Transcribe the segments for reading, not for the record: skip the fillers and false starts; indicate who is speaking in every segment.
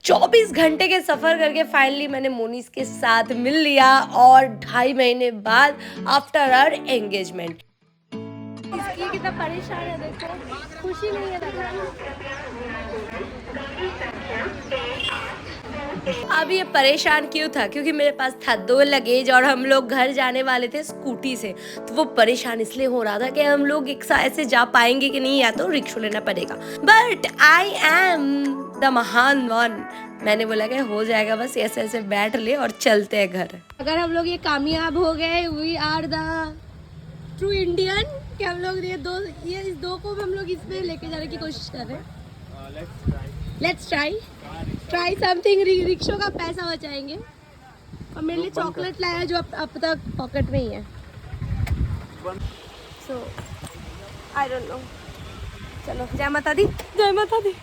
Speaker 1: 24 घंटे के सफर करके फाइनली मैंने मोनिस के साथ मिल लिया और 2.5 महीने बाद आफ्टर आवर एंगेजमेंट। इसकी कितना परेशान है देखो, खुशी नहीं है लग रहा। अब ये परेशान क्यों था? क्योंकि मेरे पास था 2 लगेज और हम लोग घर जाने वाले थे स्कूटी से, तो वो परेशान इसलिए हो रहा था कि हम लोग एक साथ ऐसे जा पाएंगे कि नहीं, या तो रिक्शा लेना पड़ेगा। बट आई एम द महान वन, मैंने बोला कि हो जाएगा, बस ऐसे ऐसे बैठ ले और चलते हैं घर। अगर हम लोग ये कामयाब हो गए, we are the true Indian, कि हम लोग इस दो को हम लोग इसमें लेके जाने की कोशिश कर रहे हैं। Let's try something. रिक्शा का पैसा बचाएंगे। और मेरे लिए चॉकलेट लाया जो अब तक पॉकेट में ही है। सो आई डोंट नो। चलो, जय माता दी, जय माता दी।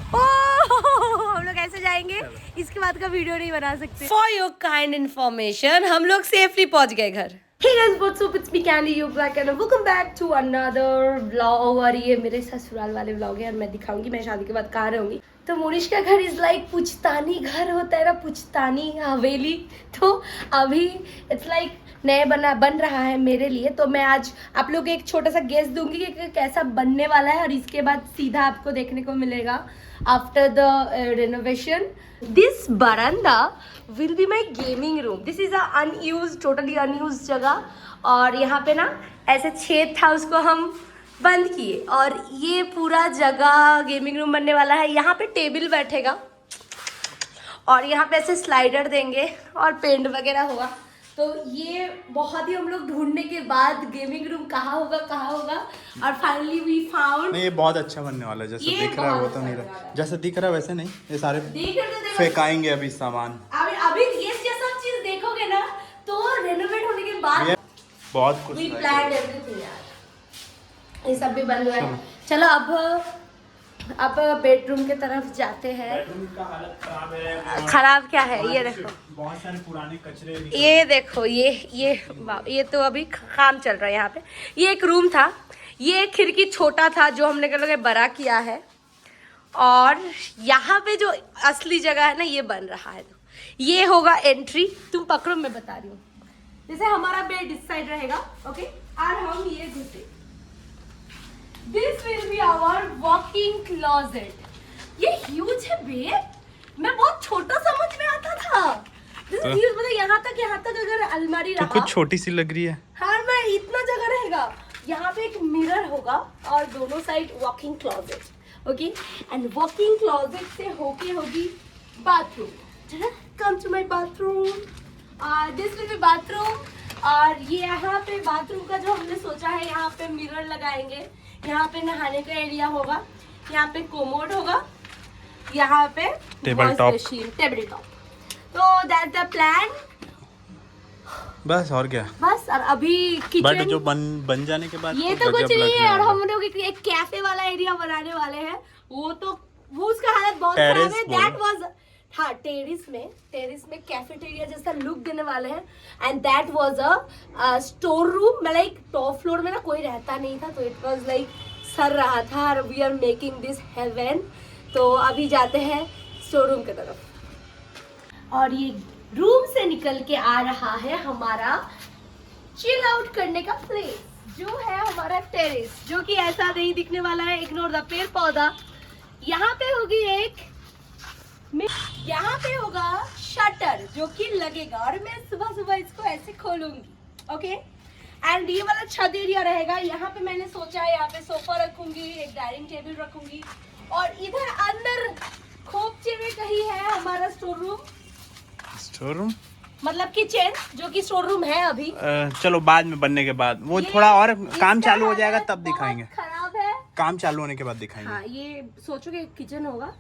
Speaker 1: हम लोग ऐसे जाएंगे, इसके बाद का वीडियो नहीं बना सकते। फॉर योर काइंड इन्फॉर्मेशन, हम लोग सेफली पहुंच गए घर। Hey guys, what's up? It's me Candy, you black, and welcome back to another vlog। और ये मेरे ससुराल वाले vlog है और मैं दिखाऊंगी मैं शादी के बाद कहाँ रहूंगी। तो मोनिश का घर इज लाइक पुश्तैनी घर होता है ना, पुश्तैनी हवेली। तो अभी इट्स लाइक नए बन रहा है मेरे लिए। तो मैं आज आप लोग एक छोटा सा गेस दूंगी कि कैसा बनने वाला है, और इसके बाद सीधा आपको देखने को मिलेगा आफ्टर द रेनोवेशन। दिस बरामदा will be my gaming room. This is totally unused जगह, और यहाँ पे ना ऐसे छेद था, उसको हम बंद किए और ये पूरा जगह गेमिंग रूम बनने वाला है। यहाँ पे टेबल बैठेगा और यहाँ पे ऐसे स्लाइडर देंगे और पेंट वगैरह होगा। तो ये बहुत ही हम लोग ढूंढने के बाद गेमिंग रूम कहाँ होगा और फाइनली वी फाउंड।
Speaker 2: नहीं, ये बहुत अच्छा बनने वाला है, जैसे दिख रहा है वो तो नहीं रहा, जैसे दिख रहा है वैसे नहीं। ये सारे फेंकाएंगे अभी सामान।
Speaker 1: अभी ये सब चीज देखोगे ना तो रेनोवेट होने के बाद
Speaker 2: बहुत कुछ
Speaker 1: वी प्लान्ड एवरीथिंग यार। ये सब भी बन रहा है। चलो अब बेडरूम के तरफ जाते हैं।
Speaker 2: बेडरूम का हालत खराब है।
Speaker 1: खराब क्या है? ये देखो,
Speaker 2: बहुत सारे पुराने कचरे।
Speaker 1: ये देखो, ये तो अभी काम चल रहा है यहाँ पे। ये एक रूम था, ये एक खिड़की छोटा था जो हमने कह लो बड़ा किया है, और यहाँ पे जो असली जगह है ना ये बन रहा है। तो ये होगा एंट्री। तुम पकड़ो, मैं बता रही हूँ। जैसे हमारा बेड इस साइड रहेगा, ओके, और हम ये घुसे। This will be our walking closet। ये huge है बे, मैं बहुत छोटा समझ में आता था। This is huge, मतलब यहाँ तक अगर अलमारी रहा
Speaker 2: तो कुछ छोटी सी लग रही है।
Speaker 1: हाँ, मैं इतना जगह रहेगा। यहाँ पे एक मिरर होगा और दोनों side walking closet, okay. And walking closet से होगी bathroom. Come to my bathroom. This will be bathroom. और ये यहाँ पे बाथरूम का जो हमने सोचा है, यहाँ पे मिरर लगाएंगे, यहाँ पे नहाने का एरिया होगा, यहाँ पे कोमोड होगा, यहाँ पे
Speaker 2: टेबल टॉप।
Speaker 1: तो दैट्स द प्लान।
Speaker 2: बस और क्या,
Speaker 1: बस। और अभी किचन
Speaker 2: बट जो बन जाने के बाद
Speaker 1: ये तो कुछ नहीं है। और हम लोग एक कैफे वाला एरिया बनाने वाले हैं। वो उसका हालत बहुत खराब है। दैट वाज हाँ, टेरिस में कैफेटेरिया जैसा लुक देने वाले हैं। And that was a store room. मैं लाइक टॉप फ्लोर में ना कोई रहता नहीं था, तो इट वाज लाइक सर रहा था। और we are making this heaven. तो अभी जाते हैं स्टोर रूम की तरफ। और ये रूम से निकल के आ रहा है हमारा चिल आउट करने का प्लेस, जो है हमारा टेरेस, जो कि ऐसा नहीं दिखने वाला है। इग्नोर द पेड़ पौधा। यहाँ पे होगी यहाँ पे होगा शटर जो कि लगेगा, और मैं सुबह इसको ऐसे खोलूंगी, ओके। एंड ये वाला छत एरिया रहेगा। यहाँ पे मैंने सोचा है यहाँ पे सोफा रखूंगी, एक डाइनिंग टेबल रखूंगी, और इधर अंदर खोपचे में कहीं है हमारा स्टोर रूम, मतलब किचन, जो कि स्टोर रूम है अभी।
Speaker 2: चलो बाद में बनने के बाद, वो थोड़ा और काम चालू हो जाएगा तब दिखाएंगे।
Speaker 1: खराब है,
Speaker 2: काम चालू होने के बाद दिखाएंगे।
Speaker 1: हाँ, ये सोचो कि किचन होगा,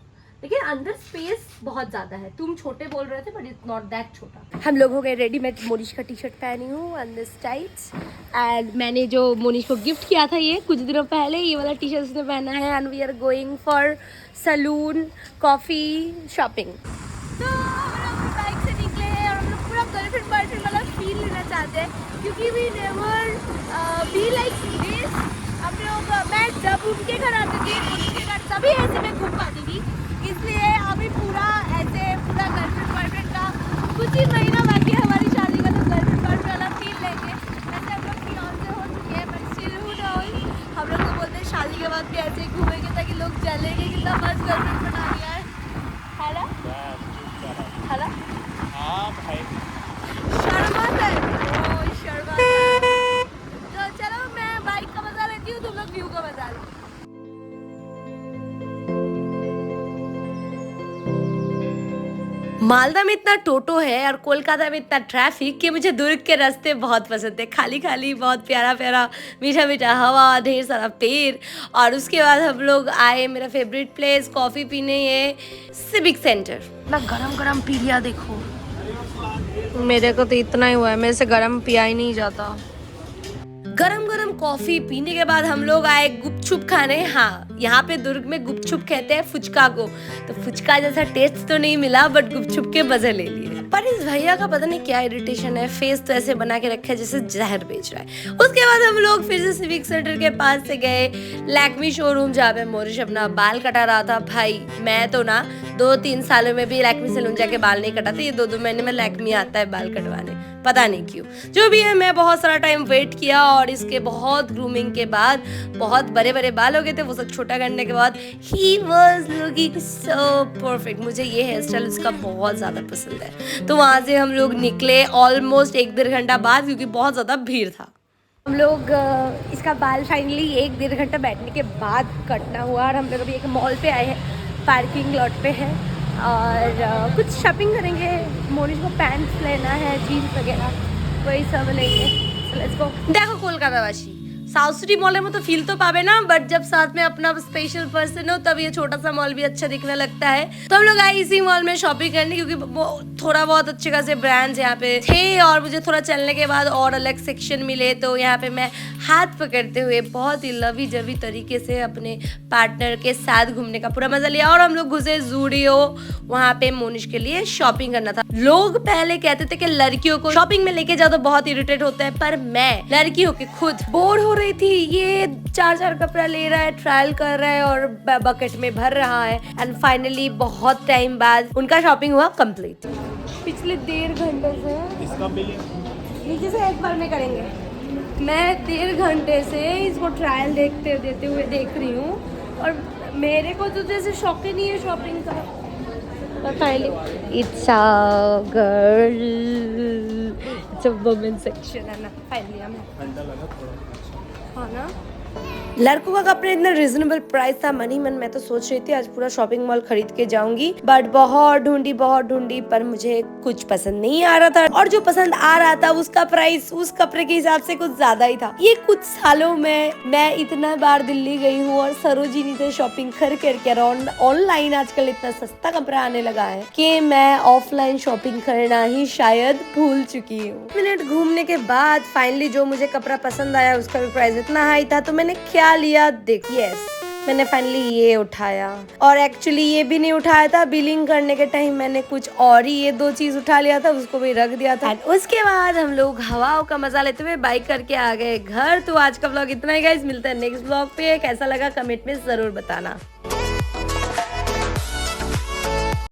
Speaker 1: लेकिन अंदर स्पेस बहुत ज्यादा है। तुम छोटे बोल रहे थे, बट इट्स नॉट दैट छोटा। हम लोग हो गए रेडी। मैं मोनिश का टी शर्ट पहनी हूँ एंड दिस टाइट्स। एंड मैंने जो मोनिश को गिफ्ट किया था ये कुछ दिनों पहले, ये वाला टी शर्ट उसने पहना है। And we are going for salon, coffee, shopping. तो हम लोग बाइक से निकले हैं और हम लोग पूरा गर्लफ्रेंड बॉयफ्रेंड वाला फील लेना चाहते हैं, क्योंकि we never be like this. हम लोग, मैं जब उनके घर आती थी, मोनिश के घर, तभी ऐसे में घूम पाती थी। इसलिए अभी पूरा मालदा में इतना टोटो है और कोलकाता में इतना ट्रैफिक कि मुझे दुर्ग के रास्ते बहुत पसंद है। खाली खाली, बहुत प्यारा प्यारा, मीठा मीठा हवा, ढेर सारा पेड़। और उसके बाद हम लोग आए मेरा फेवरेट प्लेस कॉफ़ी पीने, ये सिविक सेंटर। ना गरम गरम पी लिया, देखो मेरे को तो इतना ही हुआ है, मेरे से गरम पिया ही नहीं जाता। गरम गरम कॉफी पीने के बाद हम लोग आए गुपचुप खाने। हाँ, यहाँ पे दुर्ग में गुपचुप कहते हैं फुचका को। तो फुचका जैसा टेस्ट तो नहीं मिला, बट गुपचुप के मजे ले लिए। पर इस भैया का पता नहीं क्या इरिटेशन है, फेस तो ऐसे बना के रखा है जैसे जहर बेच रहा है। उसके बाद हम लोग फिर से सिविक सेंटर के पास से गए लैक्मी शोरूम, जहाँ पे मोरिश अपना बाल कटा रहा था। भाई मैं तो ना 2-3 सालों में भी लैक्मी सैलून जाके बाल नहीं कटाते, ये 2-2 महीने में लैक्मी आता है बाल कटवाने, पता नहीं क्यों। जो भी है, मैं बहुत सारा टाइम वेट किया और इसके बहुत ग्रूमिंग के बाद बहुत बड़े बड़े बाल हो गए थे। वो सब छोटा करने के बाद he was looking so perfect. मुझे ये हेयर स्टाइल उसका बहुत ज़्यादा पसंद है। तो वहाँ से हम लोग निकले ऑलमोस्ट 1-1.5 घंटा बाद, क्योंकि बहुत ज़्यादा भीड़ था। हम लोग इसका बाल फाइनली 1-1.5 घंटा बैठने के बाद कटना हुआ। और हम लोग अभी एक मॉल पे आए हैं, पार्किंग लॉट पे है, और कुछ शॉपिंग करेंगे। मोनिश को पैंट्स लेना है, जीन्स वगैरह, वही सब लेंगे। So let's go। देखो कोलकातावासी, साउथ सिटी मॉल में तो फील तो पावे ना, बट जब साथ में अपना स्पेशल पर्सन हो तब ये छोटा सा मॉल भी अच्छा दिखने लगता है। तो हम लोग आए इसी मॉल में शॉपिंग करने, क्योंकि थोड़ा बहुत अच्छे खासे ब्रांड्स यहाँ पे थे और मुझे थोड़ा चलने के बाद और अलग सेक्शन मिले। तो यहाँ पे मैं हाथ पकड़ते हुए बहुत ही लवी जवी तरीके से अपने पार्टनर के साथ घूमने का पूरा मजा लिया। और हम लोग घुसे ज़ूडियो, वहाँ पे मोनिश के लिए शॉपिंग करना था। लोग पहले कहते थे कि लड़कियों को शॉपिंग में लेके जाओ तो बहुत इरिटेट होता है, पर मैं लड़की होके खुद बोर हो रही थी। ये 4 कपड़ा ले रहा है, ट्रायल कर रहा है और बकेट में भर रहा है। एंड फाइनली बहुत टाइम बाद उनका शॉपिंग हुआ कंप्लीट। पिछले 1.5 घंटे से नीचे से एक बार में करेंगे। मैं 1.5 घंटे से इसको ट्रायल देते हुए देख रही हूँ और मेरे को तो जैसे शौक ही नहीं है शॉपिंग का। Finally it's a girl, it's a women section है ना। फाइनली हम हाँ ना, लड़कों का कपड़े इतना रिजनेबल प्राइस था। मन ही मन मैं तो सोच रही थी आज पूरा शॉपिंग मॉल खरीद के जाऊंगी, बट बहुत ढूंढी पर मुझे कुछ पसंद नहीं आ रहा था। और जो पसंद आ रहा था उसका प्राइस उस कपड़े के हिसाब से कुछ ज्यादा ही था। ये कुछ सालों में मैं इतना बार दिल्ली गई हूँ और सरोजिनी से शॉपिंग करके ऑनलाइन आजकल इतना सस्ता कपड़ा आने लगा है कि मैं ऑफलाइन शॉपिंग करना ही शायद भूल चुकी हूँ। मिनट घूमने के बाद फाइनली जो मुझे कपड़ा पसंद आया उसका भी प्राइस इतना हाई था, तो मैंने क्या लिया देख, यस मैंने फाइनली ये उठाया। और एक्चुअली ये भी नहीं उठाया था, बिलिंग करने के टाइम मैंने कुछ और ही ये 2 चीज उठा लिया था, उसको भी रख दिया था। उसके बाद हम लोग हवाओं का मजा लेते हुए बाइक करके आ गए घर। तो आज का व्लॉग इतना ही गाइस, मिलता है नेक्स्ट व्लॉग पे। कैसा लगा कमेंट में जरूर बताना।